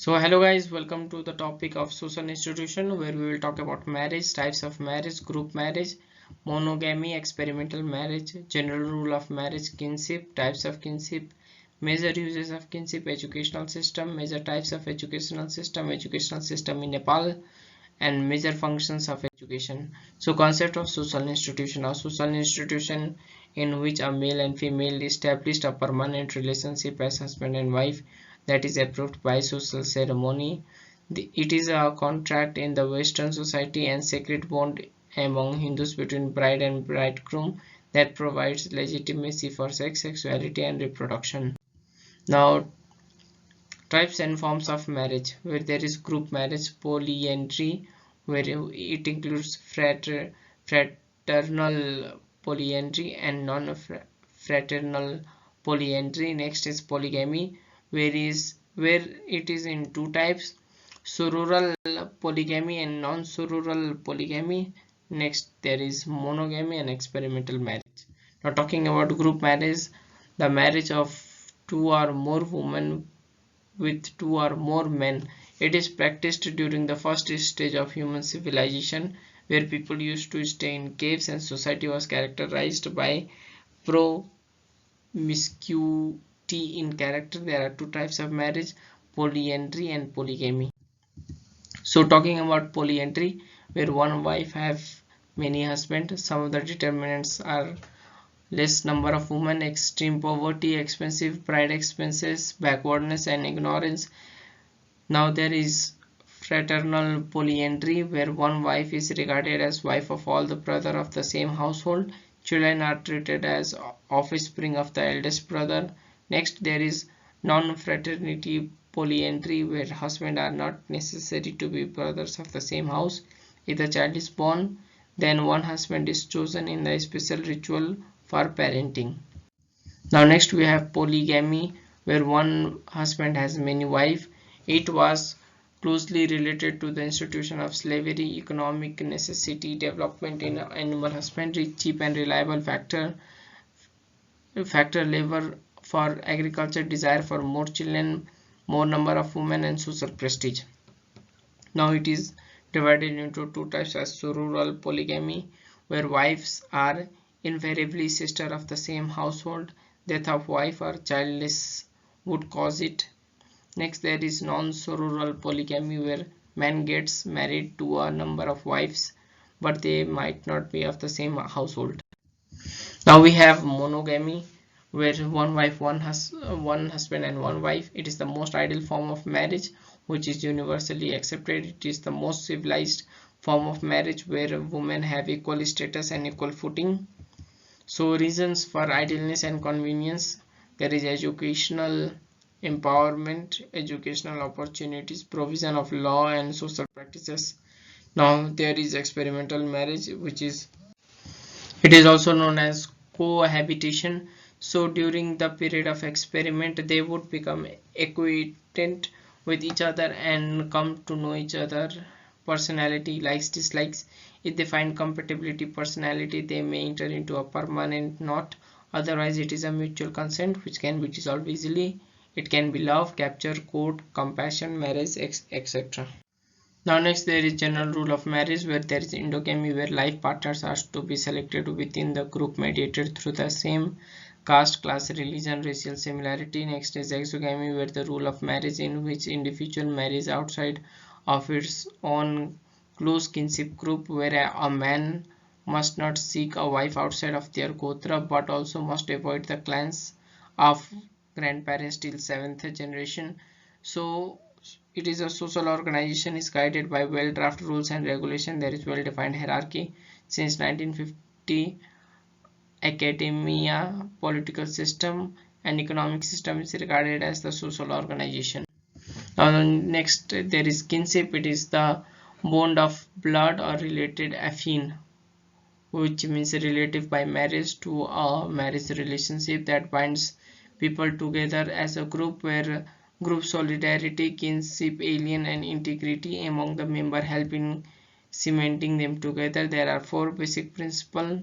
So hello guys, welcome to the topic of social institution where we will talk about marriage, types of marriage, group marriage, monogamy, experimental marriage, general rule of marriage, kinship, types of kinship, major uses of kinship, educational system, major types of educational system in Nepal, and major functions of education. So concept of social institution, a social institution in which a male and female established a permanent relationship as husband and wife that is approved by social ceremony. It is a contract in the Western society and sacred bond among Hindus between bride and bridegroom that provides legitimacy for sex, sexuality and reproduction. Now, types and forms of marriage, where there is group marriage, polyandry, where it includes fraternal polyandry and non-fraternal polyandry. Next is polygamy, where it is in two types, sororal polygamy and non-sororal polygamy. Next there is monogamy and experimental marriage. Now talking about group marriage, the marriage of two or more women with two or more men. It is practiced during the first stage of human civilization, where people used to stay in caves and society was characterized by promiscuity in character. There are two types of marriage, polyandry and polygamy. So talking about polyandry, where one wife have many husbands, some of the determinants are less number of women, extreme poverty, expensive bride expenses, backwardness and ignorance. Now there is fraternal polyandry, where one wife is regarded as wife of all the brother of the same household. Children are treated as offspring of the eldest brother. Next there is non-fraternity polyandry, where husbands are not necessary to be brothers of the same house. If the child is born, then one husband is chosen in the special ritual for parenting. Now next we have polygamy, where one husband has many wives. It was closely related to the institution of slavery, economic necessity, development in animal husbandry, cheap and reliable factor labor for agriculture, desire for more children, more number of women and social prestige. Now it is divided into two types as rural polygamy, where wives are invariably sister of the same household. Death of wife or childless would cause it. Next there is non-sororal polygamy, where man gets married to a number of wives but they might not be of the same household. Now we have monogamy, where one wife, one husband and one wife. It is the most ideal form of marriage which is universally accepted. It is the most civilized form of marriage, where women have equal status and equal footing. So reasons for idleness and convenience: there is educational empowerment, educational opportunities, provision of law and social practices. Now there is experimental marriage, which is, it is also known as cohabitation. So during the period of experiment they would become acquainted with each other and come to know each other personality, likes, dislikes. If they find compatibility personality, they may enter into a permanent knot. Otherwise it is a mutual consent which can be dissolved easily. It can be love, capture, court, compassion, marriage, etc. Now next there is general rule of marriage, where there is endogamy, where life partners are to be selected within the group mediated through the same caste, class, religion, racial similarity. Next is exogamy, where the rule of marriage in which individual marries outside of its own close kinship group, where a man must not seek a wife outside of their gotra but also must avoid the clans of grandparents till seventh generation. So it is a social organization is guided by well drafted rules and regulation. There is well defined hierarchy. Since 1950, academia, political system and economic system is regarded as the social organization. Now next there is kinship. It is the bond of blood or related affine, which means relative by marriage to a marriage relationship that binds people together as a group, where group solidarity, kinship, alien and integrity among the member help in cementing them together. There are four basic principles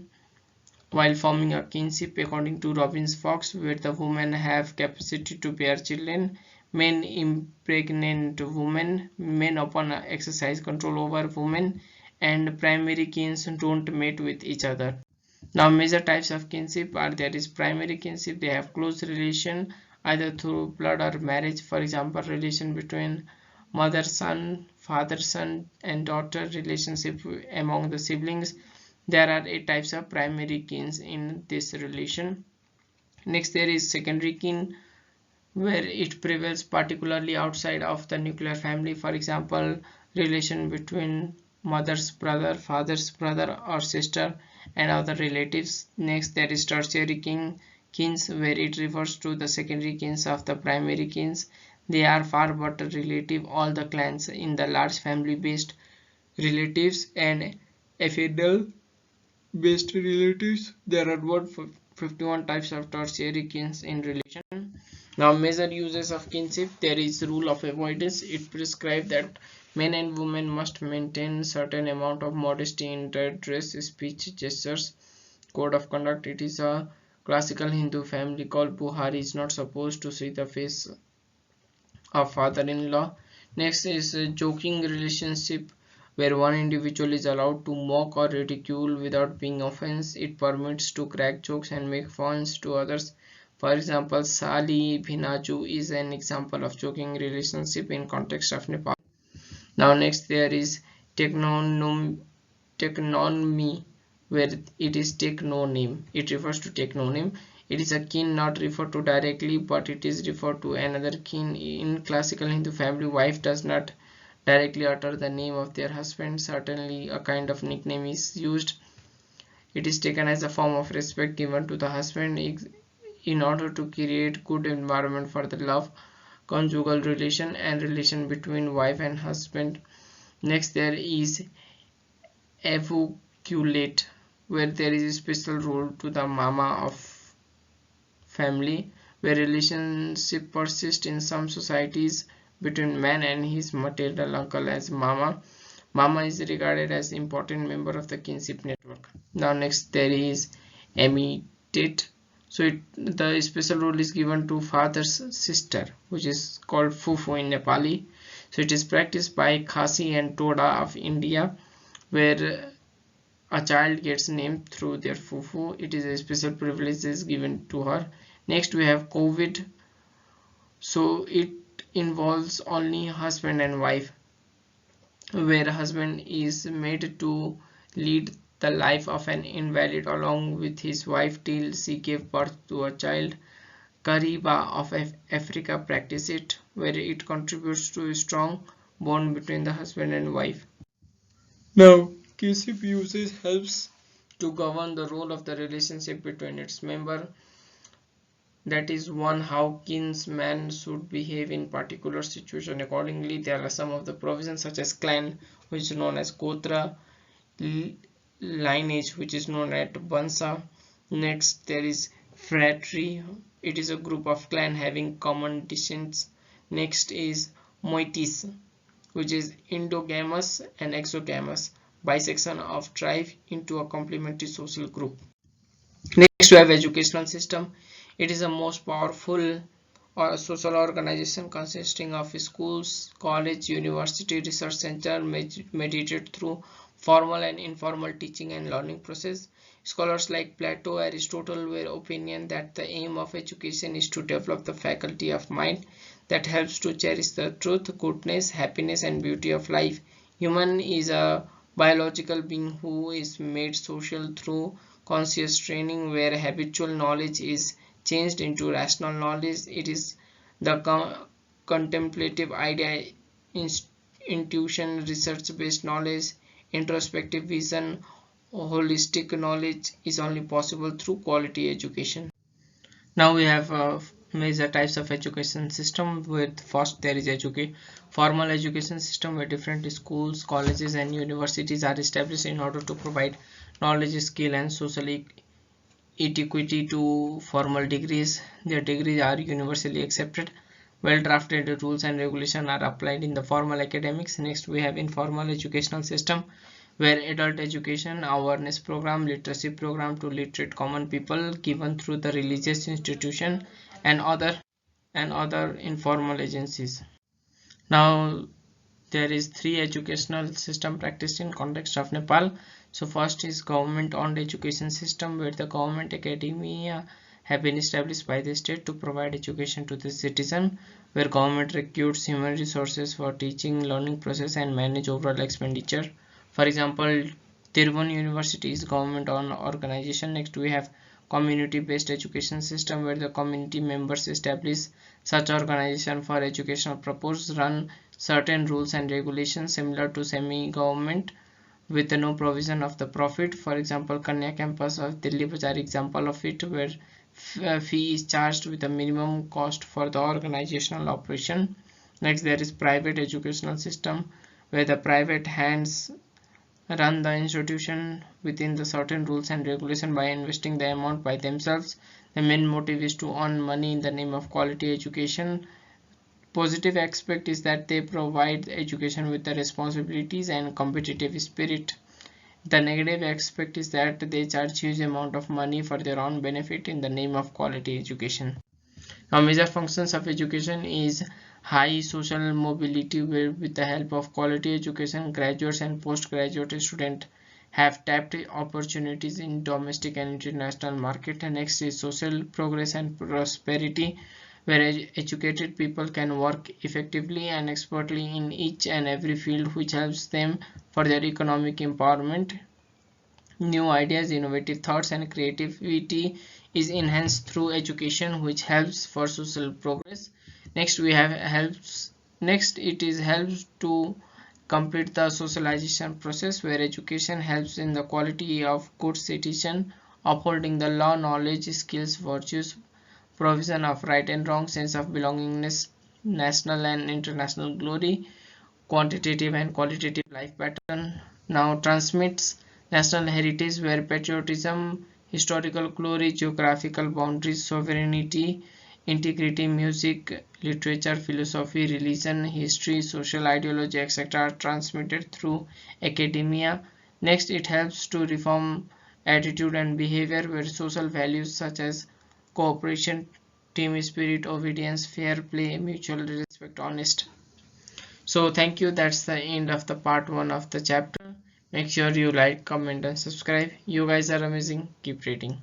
while forming a kinship according to Robbins Fox, where the women have capacity to bear children, men impregnate women, men upon exercise control over women, and primary kins don't mate with each other. Now major types of kinship are there is primary kinship. They have close relation either through blood or marriage. For example, relation between mother son, father son, and daughter, relationship among the siblings. There are 8 types of primary kins in this relation. Next there is secondary kin, where it prevails particularly outside of the nuclear family. For example, relation between mother's brother, father's brother or sister, and other relatives. Next there is tertiary kins, where it refers to the secondary kins of the primary kins. They are far but relative all the clans in the large family based relatives and ephemeral based relatives. There are 151 types of tertiary kins in relation. Now major uses of kinship. There is rule of avoidance. It prescribes that men and women must maintain certain amount of modesty in their dress, speech, gestures, code of conduct. It is a classical Hindu family called Buhari is not supposed to see the face of father-in-law. Next is a joking relationship, where one individual is allowed to mock or ridicule without being offensive. It permits to crack jokes and make funs to others. For example, Sali Bhinaju is an example of joking relationship in context of Nepal. Now next there is technonymy, where it is technonym. It refers to technonym. It is a kin not referred to directly, but it is referred to another kin. In classical Hindu family, wife does not directly utter the name of their husband. Certainly a kind of nickname is used. It is taken as a form of respect given to the husband in order to create good environment for the love, conjugal relation, and relation between wife and husband. Next there is evoculate, where there is a special role to the mama of family, where relationship persists in some societies between man and his maternal uncle as mama. Mama is regarded as important member of the kinship network. Now next there is emitate. So the special role is given to father's sister, which is called fufu in Nepali. So it is practiced by Khasi and Toda of India, where a child gets named through their fufu. It is a special privilege is given to her. Next we have COVID. So it involves only husband and wife, where husband is made to lead the life of an invalid along with his wife till she gave birth to a child. Kariba of Africa practice it, where it contributes to a strong bond between the husband and wife. Now, kinship usage helps to govern the role of the relationship between its member. That is one, how kinsman should behave in particular situation. Accordingly, there are some of the provisions such as clan, which is known as Gotra, lineage, which is known as Bansa. Next, there is phratry. It is a group of clan having common descents. Next is moieties, which is endogamous and exogamous, bisection of tribe into a complementary social group. Next, we have educational system. It is the most powerful social organization consisting of schools, college, university, research center, mediated through formal and informal teaching and learning process. Scholars like Plato, Aristotle were opinion that the aim of education is to develop the faculty of mind that helps to cherish the truth, goodness, happiness, and beauty of life. Human is a biological being who is made social through conscious training, where habitual knowledge is changed into rational knowledge. It is the contemplative idea, intuition, research-based knowledge, introspective vision, holistic knowledge is only possible through quality education. Now we have major types of education system. With first there is formal education system, where different schools, colleges, and universities are established in order to provide knowledge, skill, and social equity to formal degrees. Their degrees are universally accepted. Well drafted rules and regulations are applied in the formal academics. Next we have informal educational system, where adult education, awareness program, literacy program to literate common people given through the religious institution and other and other informal agencies. Now there is three educational system practiced in context of Nepal. So first is government owned education system, where the government academia have been established by the state to provide education to the citizen, where government recruits human resources for teaching, learning process and manage overall expenditure. For example, Tirubhun University is government owned organization. Next we have community based education system, where the community members establish such organization for educational purpose, run certain rules and regulations similar to semi-government with no provision of the profit. For example, Kanya campus of Delhi Bazaar example of it, where fee is charged with a minimum cost for the organizational operation. Next there is private educational system, where the private hands run the institution within the certain rules and regulation by investing the amount by themselves. The main motive is to earn money in the name of quality education. Positive aspect is that they provide education with the responsibilities and competitive spirit. The negative aspect is that they charge huge amount of money for their own benefit in the name of quality education. Now major functions of education is high social mobility, where with the help of quality education graduates and postgraduate students have tapped opportunities in domestic and international market. And next is social progress and prosperity, where educated people can work effectively and expertly in each and every field, which helps them for their economic empowerment. New ideas, innovative thoughts and creativity is enhanced through education, which helps for social progress. Next we have helps next it is helps to complete the socialization process, where education helps in the quality of good citizen, upholding the law, knowledge, skills, virtues, provision of right and wrong, sense of belongingness, national and international glory, quantitative and qualitative life pattern. Now transmits national heritage, where patriotism, historical glory, geographical boundaries, sovereignty, integrity, music, literature, philosophy, religion, history, social ideology, etc. are transmitted through academia. Next, it helps to reform attitude and behavior, where social values such as cooperation, team spirit, obedience, fair play, mutual respect, honest. So thank you, that's the end of the part 1 of the chapter. Make sure you like, comment and subscribe. You guys are amazing, keep reading.